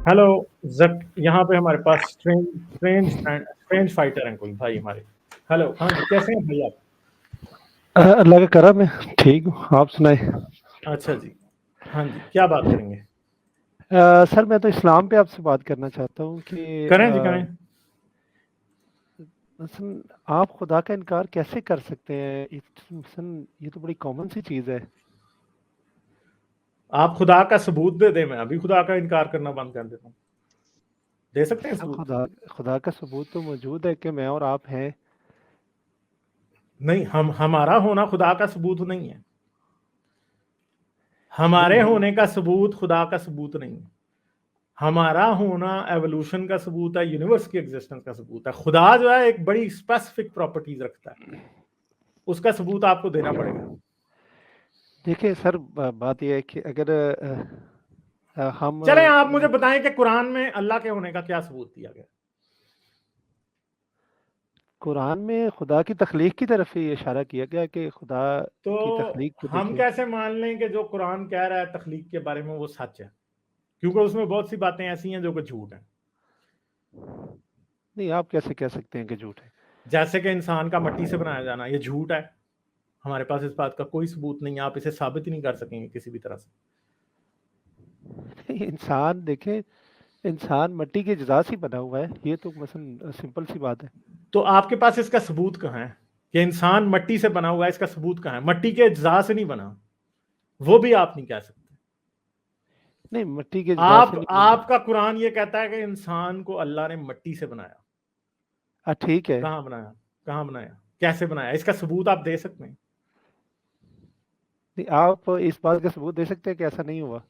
Hello जक, यहाँ पे हमारे पास स्ट्रेंज फाइटर हैं कोई भाई हमारे। हेलो, हाँ जी, कैसे हैं भाई आप? अल्लाह का करम है, ठीक हूँ। आप सुनाए? अच्छा जी, हाँ जी, क्या बात करेंगे? सर मैं तो इस्लाम पे आपसे बात करना चाहता हूँ कि करें जी, करें। मसलन आप खुदा का इनकार कैसे कर सकते हैं? मसलन ये तो बड़ी कॉमन सी चीज़ है। आप खुदा का सबूत दे दें, मैं अभी खुदा का इनकार करना बंद कर देता हूँ। दे सकते हैं सर सबूत? खुदा का सबूत तो मौजूद है कि मैं और आप हैं। नहीं, हमारा होना खुदा का सबूत नहीं है। नहीं हमारे हम होने का सबूत खुदा का सबूत नहीं है। हमारा होना एवोल्यूशन का सबूत है, यूनिवर्स की एग्जिस्टेंस का सबूत है। खुदा जो है एक बड़ी स्पेसिफिक प्रॉपर्टीज रखता है, उसका सबूत आपको देना पड़ेगा। देखिए सर, बात यह है कि अगर हम चलें, आप मुझे बताएं कि कुरान में अल्लाह के होने का क्या सबूत दिया गया? कुरान में खुदा की तख्लीक की तरफ ही इशारा किया गया कि खुदा तो की तख्लीक को हम देखें। कैसे मान लें कि जो कुरान कह रहा है तख्लीक के बारे में वो सच है? क्योंकि उसमें बहुत सी बातें ऐसी हैं जो कि झूठ हैं। नहीं, आप कैसे कह सकते हैं कि झूठ है? जैसे कि इंसान का मिट्टी से बनाया जाना, ये झूठ है। हमारे पास इस बात का कोई सबूत नहीं है, आप इसे साबित ही नहीं कर सकेंगे किसी भी तरह से। इंसान देखें, इंसान मिट्टी के अज़्ज़ा से बना हुआ है, ये तो मसलन सिंपल सी बात है। तो आपके पास इसका सबूत कहाँ है कि इंसान मिट्टी से बना हुआ है? इसका सबूत कहाँ है? मिट्टी के अज्जा से नहीं बना, वो भी आप नहीं कह सकते। नहीं, मिट्टी के अज़्ज़ा से नहीं बना। आपका कुरान ये कहता है कि इंसान को अल्लाह ने मिट्टी से बनाया। ठीक है। कहाँ बनाया? कहाँ बनाया? कैसे बनाया? इसका सबूत आप दे सकते हैं? नहीं, आप इस बात का सबूत दे सकते हैं कि ऐसा नहीं हुआ?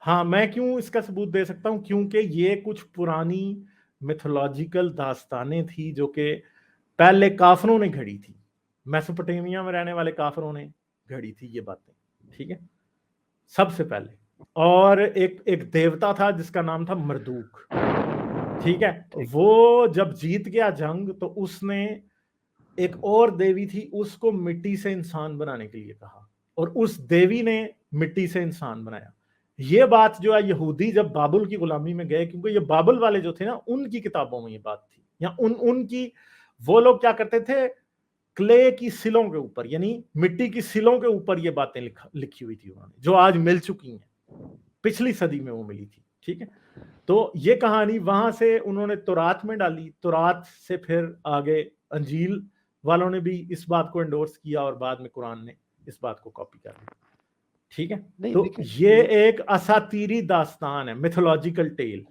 हाँ, मैं क्यों इसका सबूत दे सकता हूँ? क्योंकि ये कुछ पुरानी मिथोलॉजिकल दास्तानें थी जो कि पहले काफरों ने घड़ी थी। मेसोपोटामिया में रहने वाले काफरों ने घड़ी थी ये बातें, ठीक है, सबसे पहले। और एक एक देवता था जिसका नाम था मरदूक, ठीक है। ठीक। वो जब जीत गया जंग तो उसने एक और देवी थी, उसको मिट्टी से इंसान बनाने के लिए कहा, और उस देवी ने मिट्टी से इंसान बनाया। ये बात जो है यहूदी जब बाबुल की गुलामी में गए, क्योंकि ये बाबुल वाले जो थे ना, उनकी किताबों में ये बात थी, या उनकी वो लोग क्या करते थे, क्ले की सिलों के ऊपर, यानी मिट्टी की सिलों के ऊपर ये बातें लिखी हुई थी उन्होंने, जो आज मिल चुकी हैं। पिछली सदी में वो मिली थी, ठीक है। तो ये कहानी वहां से उन्होंने तौरात में डाली, तौरात से फिर आगे अंजील वालों ने भी इस बात को एंडोर्स किया, और बाद में कुरान ने इस बात को कॉपी कर लिया, ठीक है। नहीं तो देखें, ये एक असातीरी दास्तान है, मिथोलॉजिकल टेल।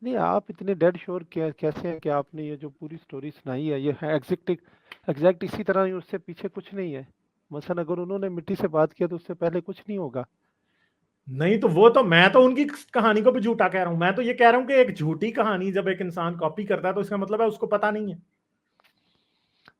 नहीं आप इतने डेड श्योर कैसे हैं कि आपने ये जो पूरी स्टोरी सुनाई है ये है एग्जैक्ट इसी तरह ही, उससे पीछे कुछ नहीं है? मसलन अगर उन्होंने मिट्टी से बात किया तो उससे पहले कुछ नहीं होगा? नहीं तो वो तो मैं तो उनकी कहानी को भी झूठा कह रहा हूं। मैं तो ये कह रहा हूं कि एक झूठी कहानी जब एक इंसान कॉपी करता है तो इसका मतलब है उसको पता नहीं है।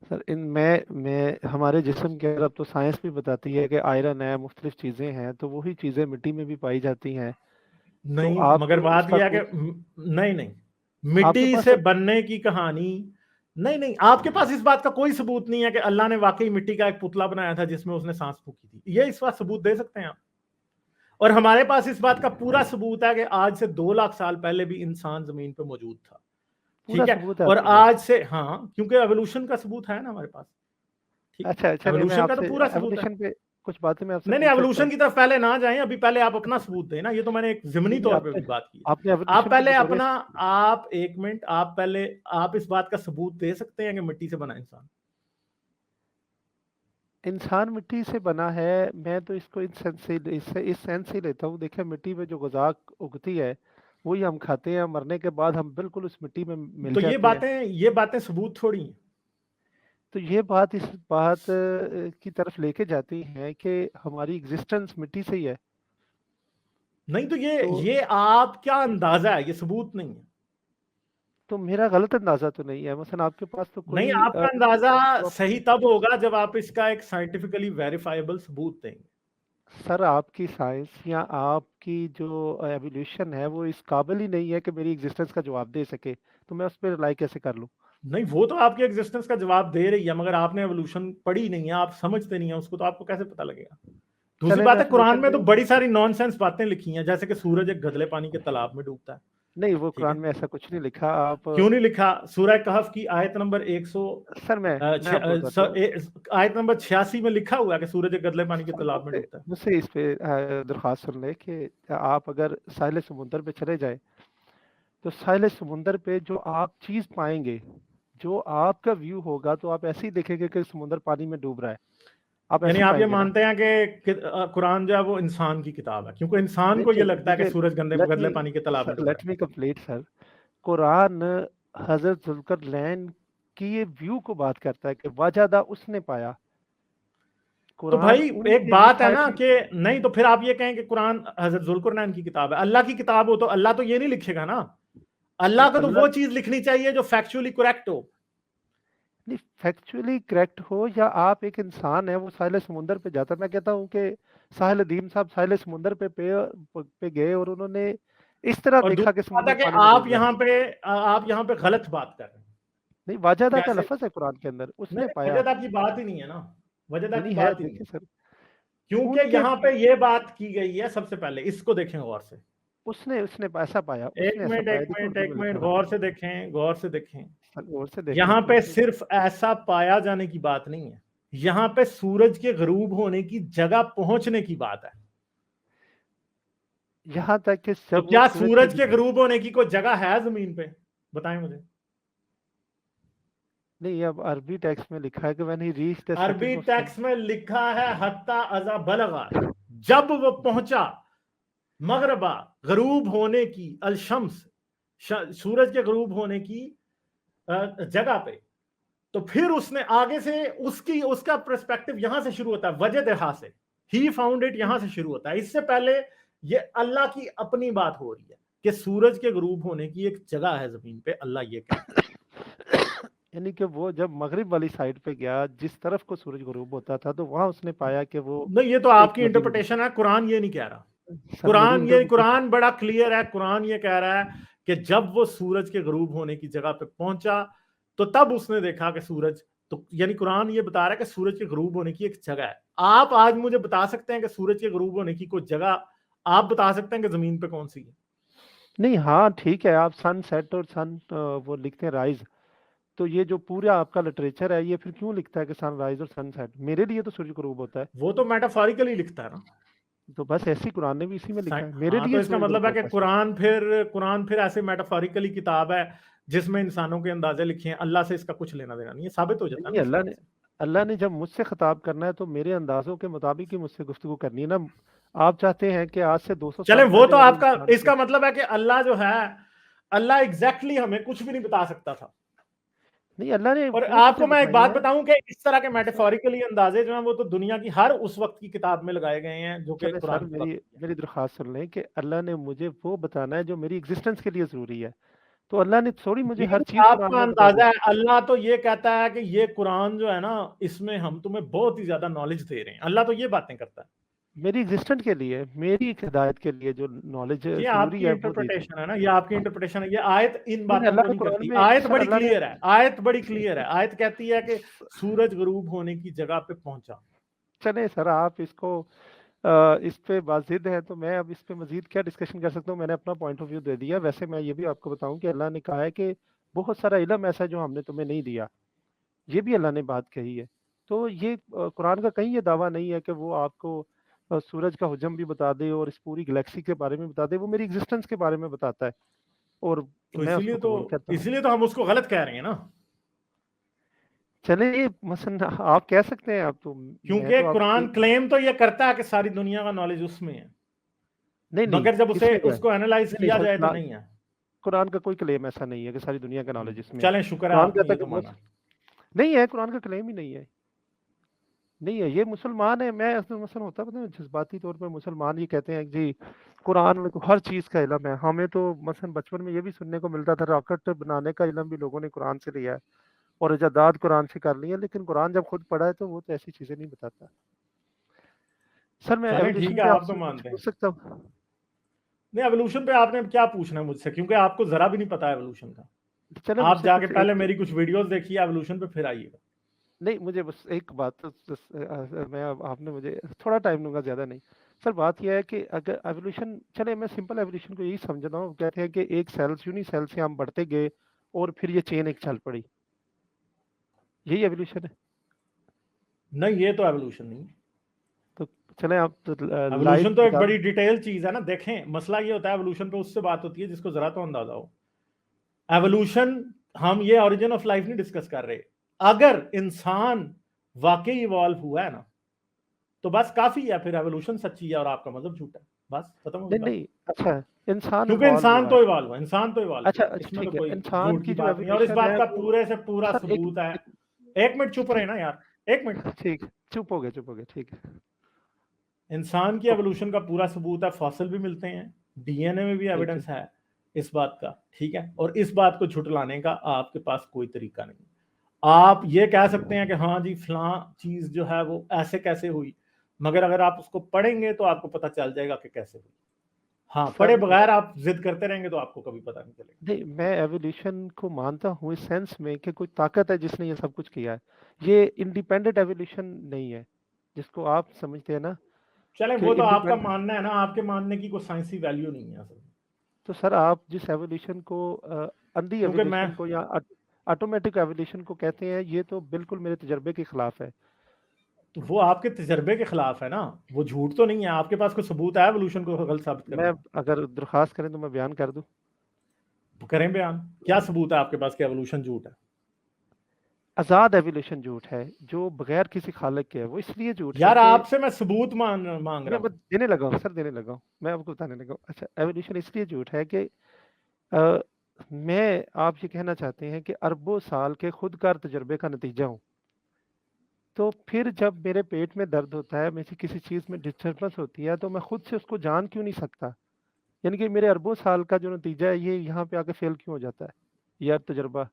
सर इन मैं हमारे जिस्म के अंदर अब तो साइंस भी बताती है कि आयरन है, मुख्तलिफ चीज़ें हैं, तो वही चीज़ें मिट्टी में भी पाई जाती हैं। तो नहीं, आप मगर बात उसका यह है कोई कि नहीं नहीं, आपके मिट्टी पास से तो बनने की कहानी, नहीं नहीं, आपके पास इस बात का कोई सबूत नहीं है कि अल्लाह ने वाकई मिट्टी का एक पुतला बनाया था जिसमें उसने सांस फूकी थी। ये इस बात सबूत दे सकते हैं आप? और हमारे पास इस बात का पूरा सबूत है कि आज से 2 लाख साल पहले भी इंसान जमीन पर मौजूद था, पूरा ठीक है। सबूत है और आपके पास? आज से, हाँ, क्योंकि एवोल्यूशन का सबूत है ना हमारे पास, ठीक है। अच्छा चलिए, मैं एवोल्यूशन का तो आपसे पूरा सबूत है। एवोल्यूशन पे कुछ बातें मैं आपसे नहीं नहीं, पूछ सकता एवोल्यूशन हूँ? की तरफ पहले ना जाएं, अभी पहले आप अपना सबूत दें ना। ये तो मैंने एक ज़िमनी नहीं नहीं, तौर पे आपने भी बात की है। आपने आप एवोल्यूशन को पहले बतौर अपना, आप एक मिनट, आप पहले, आप इस बात का सबूत दे सकते हैं कि मिट्टी से बना इंसान? इंसान मिट्टी से बना है। मैं तो इसको इस सेंस से लेता हूँ। देखिए, मिट्टी में जो गज़ा उगती है वही हम खाते हैं, मरने के बाद हम बिल्कुल उस मिट्टी में मिल तो जाते हैं। ये बातें सबूत थोड़ी हैं। तो ये बात इस बात की तरफ लेके जाती है कि हमारी एग्जिस्टेंस मिट्टी से ही है। नहीं तो तो ये आप क्या अंदाजा है, ये सबूत नहीं है। मेरा गलत अंदाजा तो नहीं है? मसलन आपके पास तो नहीं, कोई आपका अंदाजा सही तब होगा जब आप इसका एक साइंटिफिकली वेरीफाइबल सबूत देंगे। सर आपकी साइंस या आपकी जो एवोल्यूशन है वो इस काबिल ही नहीं है कि मेरी एग्जिस्टेंस का जवाब दे सके, तो मैं उस पर रिलाई कैसे कर लूँ? नहीं, वो तो आपके एग्जिस्टेंस का जवाब दे रही है, मगर आपने एवोल्यूशन पढ़ी नहीं है, आप समझते नहीं है उसको, तो आपको कैसे पता लगेगा? دوسری چلے بات میں ہے قرآن میں تو سولوشن بڑی ساری نان سینس باتیں لکھی ہیں، جیسے کہ سورج ایک گدلے پانی کے تالاب میں ڈوبتا ہے. نہیں، وہ ٹھیک ہے، قرآن میں ایسا کچھ نہیں لکھا. آپ کیوں نہیں لکھا؟ سورہ کہف کی آیت نمبر 100 سر میں آپ کو بتاتا ہوں. آیت نمبر 86 میں لکھا ہوا ہے کہ سورج ایک گدلے پانی کے تالاب میں ڈوبتا ہے. مجھ سے اس پہ درخواست سن لیں کہ آپ اگر ساحل سمندر پہ چلے جائیں تو ساحل سمندر پہ جو آپ چیز پائیں گے، جو آپ کا ویو ہوگا، تو آپ ایسے ہی دیکھیں گے کہ سمندر پانی میں ڈوب رہا ہے. آپ یعنی ایسے آپ یہ پائیں گے نا. مانتے ہیں کہ قرآن جو ہے وہ انسان کی کتاب ہے، کیونکہ انسان کو یہ لگتا ہے کہ سورج گدلے پانی کے تالاب میں ڈوب رہا لیٹ می کمپلیٹ سر. قرآن حضرت ذوالقرنین کی یہ ویو کو بات کرتا ہے کہ وجدہ اس نے پایا. تو قرآن بھائی ان ایک کی بات ہے نا recitally- کہ نہیں، تو پھر آپ یہ کہیں کہ قرآن حضرت ذوالقرنین کی کتاب ہے. اللہ کی کتاب ہو تو اللہ تو یہ نہیں لکھے گا نا. اللہ کو تو وہ چیز لکھنی چاہیے جو فیکچولی کریکٹ ہو. نہیں، فیکچولی کریکٹ ہو یا آپ ایک انسان ہے وہ ساحل سمندر پہ جاتا ہے. میں کہتا ہوں کہ ساحل ادیم صاحب ساحل سمندر پہ گئے اور انہوں نے اس طرح اور دیکھا کہ دوسری بات سمندر ہے کہ پانی میں ڈوب رہا ہے. آپ یہاں پہ غلط بات کر رہے ہیں. نہیں، واجدہ کا کیسے؟ لفظ ہے قرآن کے اندر، اس نے نہیں، پایا. وجدہ کی بات ہی نہیں ہے نا، وجدہ کی نہیں ہے، بات ہی نہیں دیکھیں ہے. سر، ان کیونکہ کے یہاں پہ یہ بات کی گئی ہے. سب سے پہلے اس کو دیکھیں غور سے. اس نے ایسا پایا، اس ایک نے ایسا منٹ پایا. ایک دیکھیں منٹ اردو ایک میں منٹ لکھا ہوا غور سے دیکھیں، غور سے دیکھیں. ہے. غور سے دیکھیں یہاں اس پہ کو. صرف ایسا پایا جانے کی بات نہیں ہے، یہاں پہ سورج کے غروب ہونے کی جگہ پہنچنے کی بات ہے. یہاں تک کہ تو جب وہ کیا سورج سورج کے غروب ہونے کی کوئی جگہ ہے زمین پہ؟ بتائیں مجھے. نہیں، اب عربی ٹیکسٹ میں لکھا ہے کہ when he reached the عربی setting of sun. ٹیکس میں لکھا ہے حتی اذا بلغا، جب وہ پہنچا مغربا، غروب ہونے کی، الشمس، سورج کے غروب ہونے کی جگہ پہ. تو پھر اس نے آگے سے اس کا پرسپیکٹو یہاں سے شروع ہوتا ہے، وجہ دہا سے. ہی فاؤنڈ اٹ یہاں سے شروع ہوتا ہے. اس سے پہلے یہ اللہ کی اپنی بات ہو رہی ہے کہ سورج کے غروب ہونے کی ایک جگہ ہے زمین پہ. اللہ یہ کہتا ہے یعنی کہ وہ جب مغرب والی سائڈ پہ گیا، جس طرف کو سورج غروب ہوتا تھا، تو وہاں اس نے پایا کہ وہ نہیں، یہ تو آپ ایک کی ندی میں انٹرپریٹیشن ہے. قرآن یہ نہیں کہہ رہا. سر میری قرآن بڑا کلیئر ہے. قرآن یہ کہہ رہا ہے کہ جب وہ سورج کے غروب ہونے کی جگہ پہ پہنچا تو تب اس نے دیکھا کہ سورج، تو یعنی قرآن یہ بتا رہا ہے کہ سورج کے غروب ہونے کی ایک جگہ ہے. آپ آج مجھے بتا سکتے ہیں کہ سورج کے غروب ہونے کی کوئی جگہ آپ بتا سکتے ہیں کہ زمین پہ کون سی ہے؟ نہیں، ہاں ٹھیک ہے، آپ سن سیٹ اور سن وہ لکھتے ہیں رائز. تو یہ جو پورا آپ کا لٹریچر ہے، یہ پھر کیوں لکھتا ہے کہ سن رائز اور سن سیٹ؟ میرے لیے تو سورج غروب ہوتا ہے. وہ تو میٹافوریکلی لکھتا ہے نا. تو بس ایسی قرآن نے بھی اسی میں لکھا ہے. میرے ہاں، تو لیے اس کا سورج مطلب غروب ہے کہ ہوتا ہے. قرآن پھر ایسے میٹافوریکلی کتاب ہے جس میں انسانوں کے اندازے لکھے ہیں. اللہ سے اس کا کچھ لینا دینا نہیں ہے. ثابت ہو جاتا ہے نہیں، نا اس بات سے. اللہ نے جب مجھ سے خطاب کرنا ہے تو میرے اندازوں کے مطابق ہی مجھ سے گفتگو کرنی ہے نا. آپ چاہتے ہیں کہ آج سے 200 چلیں، سال وہ پہلے تو والے آپ کا، انسان اس کا مطلب ہے کہ اللہ جو ہے، اللہ ایگزیکٹلی ہمیں کچھ بھی نہیں بتا سکتا تھا. نہیں، اللہ نے اور وہ آپ چیزیں کو میں ایک بتائی بات ہیں. بتاؤں کہ اس طرح کے میٹافوریکلی اندازے جو ہیں وہ تو دنیا کی ہر اس وقت کی کتاب میں لگائے گئے ہیں جو کہ چلے سر، قرآن کی بات ہے. میری درخواست سن لیں کہ اللہ نے مجھے وہ بتانا ہے جو میری ایگزسٹنس کے لیے ضروری ہے. تو اللہ نے تھوڑی مجھے ہر چیز آپ قرآن کا میں بتا دی. اندازہ ہے، اللہ تو یہ کہتا ہے کہ یہ قرآن جو ہے نا، اس میں ہم تمہیں بہت ہی زیادہ نالج دے رہے ہیں. اللہ تو یہ باتیں کرتا ہے. میری ایگزسٹنٹ کے لیے، میری ہدایت کے لیے جو نالج یہ آپ ضروری کی ہے وہ دی تھی. انٹرپریٹیشن ہے نا، یہ آپ کی انٹرپریٹیشن ہے. یہ آیت ان نہیں، باتوں اللہ کو نے نہیں قرآن کرتی. میں آیت سر بڑی اللہ نے کلیئر ہے. آیت بڑی کلیئر ہے. آیت کہتی ہے کہ سورج غروب ہونے کی جگہ پہ پہنچا. چلے سر، آپ اس کو اس پہ واضح ہے تو میں اب اس پہ مزید کیا ڈسکشن کر سکتا ہوں. میں نے اپنا پوائنٹ آف ویو دے دیا. ویسے میں یہ بھی آپ کو بتاؤں کہ اللہ نے کہا ہے کہ بہت سارا علم ایسا ہے جو ہم نے تمہیں نہیں دیا. یہ بھی اللہ نے بات کہی ہے. تو یہ قرآن کا کہیں یہ دعویٰ نہیں ہے کہ وہ آپ کو سورج کا حجم بھی بتا دے اور اس پوری گلیکسی کے بارے میں بتا دے. وہ میری ایگزسٹنس کے بارے میں بتاتا ہے اور تو میں اس کو قبول کرتا ہوں. اسی لیے تو ہم اس کو غلط کہہ رہے ہیں نا. چلیں، یہ مثلا آپ کہہ سکتے ہیں. آپ تو میں تو کیونکہ آپ قرآن کلیم تو یہ کرتا ہے کہ ساری دنیا کا نالج اس میں ہے، نہیں مگر جب اس میں کیا اس ہے؟ کو اینالائز نہیں کیا سر، جائے تو نہیں ہے. قرآن کا کوئی کلیم ایسا نہیں ہے کہ ساری دنیا کا نالج اس میں ہے. چلیں، شکر ہے قرآن آپ نے کہتا یہ ہے تو کہ مانا. نہیں ہے. قرآن کا کلیم ہی نہیں ہے. نہیں ہے. یہ مسلمان ہے. میں مثلا ہوتا ہے جذباتی طور پر مسلمان یہ کہتے ہیں کہ جی قرآن میں تو ہر چیز کا علم ہے. ہمیں تو مثلا بچپن میں یہ بھی سننے کو ملتا تھا راکٹ بنانے کا علم بھی لوگوں نے قرآن سے لیا ہے اور ایجادات قرآن سے کر لی ہے. لیکن قرآن جب خود پڑھا ہے تو وہ تو ایسی چیزیں نہیں بتاتا. سر میں چلیں ٹھیک ایولیوشن ہے، پہ آپ آپ تو سے کچھ مانتے ہیں. پوچھ سکتا ہوں؟ نہیں، ایوولوشن پہ آپ نے کیا پوچھنا ہے مجھ سے، کیونکہ آپ کو ذرا بھی نہیں پتا ایوولوشن کا. چلے مجھ آپ سے جا کے کچھ پہلے ایک میری کچھ ویڈیوز دیکھیے ایوولوشن پہ، پھر آئیے گا. नहीं, मुझे बस एक बात मैं आप ने मुझे थोड़ा टाइम दूंगा, ज़्यादा नहीं सर। बात यह है कि अगर एवोल्यूशन, चले मैं सिंपल एवोल्यूशन को यही समझता हूँ, कहते हैं कि एक सेल यूनी सेल से हम बढ़ते गए और फिर ये चेन एक चल पड़ी, यही एवोल्यूशन है? नहीं, ये तो एवोल्यूशन नहीं है। तो चले आप तो एवोल्यूशन तो एक बड़ी डिटेल चीज है ना। देखें, मसला ये होता है एवोल्यूशन पे उससे बात होती है जिसको जरा तो अंदाजा हो। एवोल्यूशन, हम ये ओरिजिन ऑफ लाइफ नहीं डिस्कस कर रहे। अगर इंसान वाकई इवॉल्व हुआ है ना, तो बस काफी है, फिर एवोल्यूशन सच्ची है और आपका मजहब झूठा है, बस खत्म हो नहीं गया। नहीं, अच्छा इंसान क्योंकि evolve इंसान हुआ तो है। इवॉल्व हुआ, इंसान तो इवॉल्व अच्छा हुआ, अच्छा इसमें तो ठीक है, कोई इंसान झूठ की की जो बात नहीं है। और इस एवोल्यूशन बात है का वो पूरे से पूरा सर सबूत है। एक मिनट चुप रहे ना यार, एक मिनट। ठीक, चुप हो गए, ठीक है। इंसान की एवोल्यूशन का पूरा सबूत है, फॉसिल भी मिलते हैं, डीएनए में भी ठीक है, एविडेंस है इस बात का, ठीक है। और इस बात को झुटलाने का आपके पास कोई तरीका नहीं। आप ये कह सकते हैं कि हाँ जी फलां चीज जो है वो ऐसे कैसे हुई, मगर अगर आप उसको पढ़ेंगे तो आपको पता चल जाएगा कि कैसे हुई। हाँ, पढ़े सर बगैर आप जिद करते रहेंगे तो आपको कभी पता नहीं चलेगा। नहीं, मैं एवोल्यूशन को मानता हूँ इस सेंस में कि कोई ताकत है जिसने ये सब कुछ किया है। ये इंडिपेंडेंट एवोल्यूशन नहीं है जिसको आप समझते हैं ना चले, कि वो तो आपका इंडिपेंडेंट। मानना है ना, आपके मानने की कोई साइंसी वैल्यू नहीं है असल में। तो सर आप जिस एवोल्यूशन को अंधी क्योंकि मैं, एवोल्यूशन को या ऑटोमेटिक एवोल्यूशन को कहते हैं, ये तो बिल्कुल मेरे तजर्बे के खिलाफ है। तो वो आपके तजर्बे के खिलाफ है ना, वो झूठ तो नहीं है। आपके पास कोई सबूत है एवोल्यूशन को गलत साबित करने मैं का? अगर दरख्वास्त करें तो मैं बयान कर दूं। करें बयान। क्या सबूत है आपके पास कि एवोल्यूशन झूठ है? आज़ाद एवोल्यूशन झूठ है जो बगैर किसी खालिक के है। वो इसलिए झूठ है यार कि आपसे मैं सबूत मांग रहा मैं हूँ। देने लगा हूँ सर, देने लगा हूँ, मैं आपको बताने लगा हूँ। अच्छा, एवोल्यूशन इसलिए झूठ है कि अ, मैं आप ये कहना चाहते हैं कि अरबों साल के खुदकार तजर्बे का नतीजा हूँ। तो फिर जब मेरे पेट में दर्द होता है, मेरी किसी चीज़ में डिस्टर्बेंस होती है, तो मैं खुद से उसको जान क्यों नहीं सकता? यानी कि मेरे अरबों साल का जो नतीजा है ये यहाँ पे आके फेल क्यों हो जाता है? यार तजर्बा।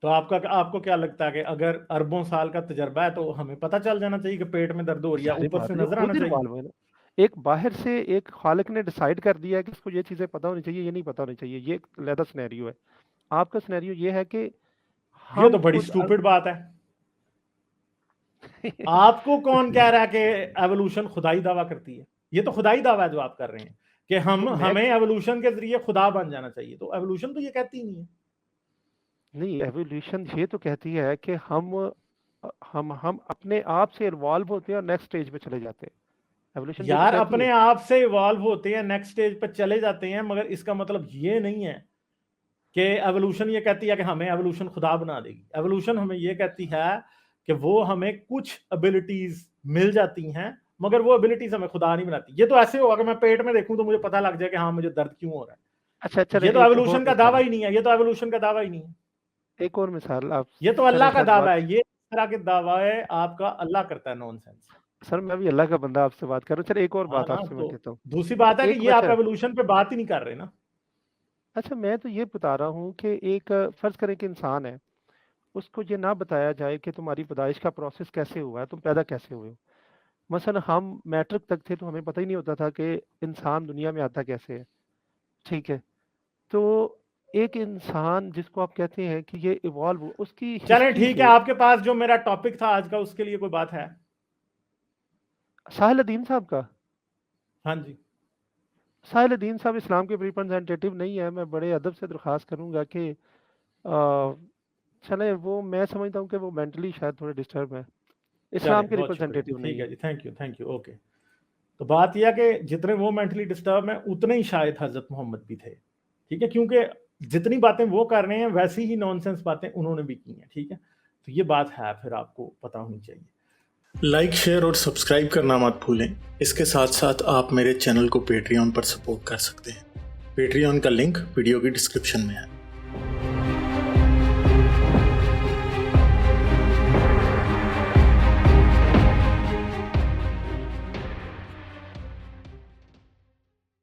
तो आपको क्या लगता है कि अगर अरबों साल का तजर्बा है तो हमें पता चल जाना चाहिए कि पेट में दर्द हो रही है, ज़ाहिर ऊपर बात से है, ये नजर आना खुद ही चाहिए? इन्वॉल्व है ना। एक बाहर से एक खालिक ने डिसाइड कर दिया है कि इसको ये चीज़ें पता होनी चाहिए, ये नहीं पता होनी चाहिए। ये एक अलग सिनेरियो है। आपका सिनेरियो ये है कि ये तो हम बड़ी खुद स्टूपिड बात है। आपको कौन कह रहा है कि एवोल्यूशन खुदाई दावा करती है? ये तो खुदाई दावा है जो आप कर रहे हैं कि तो मैं हमें एवोल्यूशन के जरिए खुदा बन जाना चाहिए। तो एवोल्यूशन तो ये कहती ही नहीं है। नहीं, एवोल्यूशन ये तो कहती है कि हम अपने आप से इवॉल्व होते हैं और नेक्स्ट स्टेज पे चले जाते हैं। एवोल्यूशन ये तो यार कहती अपने है। आप से इवॉल्व होते हैं, नेक्स्ट स्टेज पर चले जाते हैं, मगर इसका मतलब ये नहीं है कि एवोल्यूशन ये कहती है कि हमें एवोल्यूशन खुदा बना देगी। एवोल्यूशन हमें ये कहती है कि वो हमें कुछ एबिलिटीज मिल जाती हैं, मगर वो एबिलिटीज हमें खुदा नहीं बनाती। ये तो ऐसे होगा कि मैं पेट में देखूं तो मुझे पता लग जाए कि हाँ मुझे दर्द क्यों हो रहा है। अच्छा चले ये तो एक और एवोल्यूशन का दावा मिसाल, ही नहीं है, ये तो एवोल्यूशन का दावा ही नहीं है। एक और मिसाल आप। ये तो चले अल्लाह का शायद दावा बात, है। ये इस तरह के दावे आपका अल्लाह करता है, नॉनसेंस। सर मैं भी अल्लाह का बंदा आपसे बात कर रहा हूँ। चलो एक और हाँ बात ना, आपसे मैं तो कहता हूँ। दूसरी बात है कि एक ये आप बच्चा, एवोल्यूशन पे बात ही नहीं कर रहे ना। अच्छा मैं तो ये बता रहा हूँ कि एक फर्ज करें कि इंसान है, उसको ये ना बताया जाए कि तुम्हारी पैदाइश का प्रोसेस कैसे हुआ है, तुम पैदा कैसे हुए हो। मसलन हम मैट्रिक तक थे तो हमें पता ही नहीं होता था कि इंसान दुनिया में आता कैसे है। ठीक है, तो एक इंसान जिसको आप कहते हैं कि ये इवॉल्व, उसकी चलें हिस्ट्री ठीक है, से। आपके पास जो मेरा टॉपिक था आज का, उसके लिए कोई बात है? साहिल साहब का, हाँ जी। साहिल साहब इस्लाम के रिप्रेजेंटेटिव नहीं है। मैं बड़े अदब से दरख्वास्त करूंगा कि चले, वो मैं समझता हूँ कि वो मेंटली शायद थोड़े डिस्टर्ब है, चले, इस्लाम के बहुत शुक्रिया, रिप्रेजेंटेटिव नहीं ठीक है है। जी, थैंक यू, ओके। तो बात यह कि जितने वो मेंटली डिस्टर्ब हैं उतने ही शायद हजरत मोहम्मद भी थे, ठीक है। क्योंकि जितनी बातें वो कर रहे हैं वैसी ही नॉनसेंस बातें उन्होंने भी की हैं, ठीक है। तो ये बात है, फिर आपको पता होनी चाहिए। लाइक, शेयर और सब्सक्राइब करना मत भूलें। इसके साथ साथ आप मेरे चैनल को पेट्रियन पर सपोर्ट कर सकते हैं। पेट्रियन का लिंक वीडियो की डिस्क्रिप्शन में है।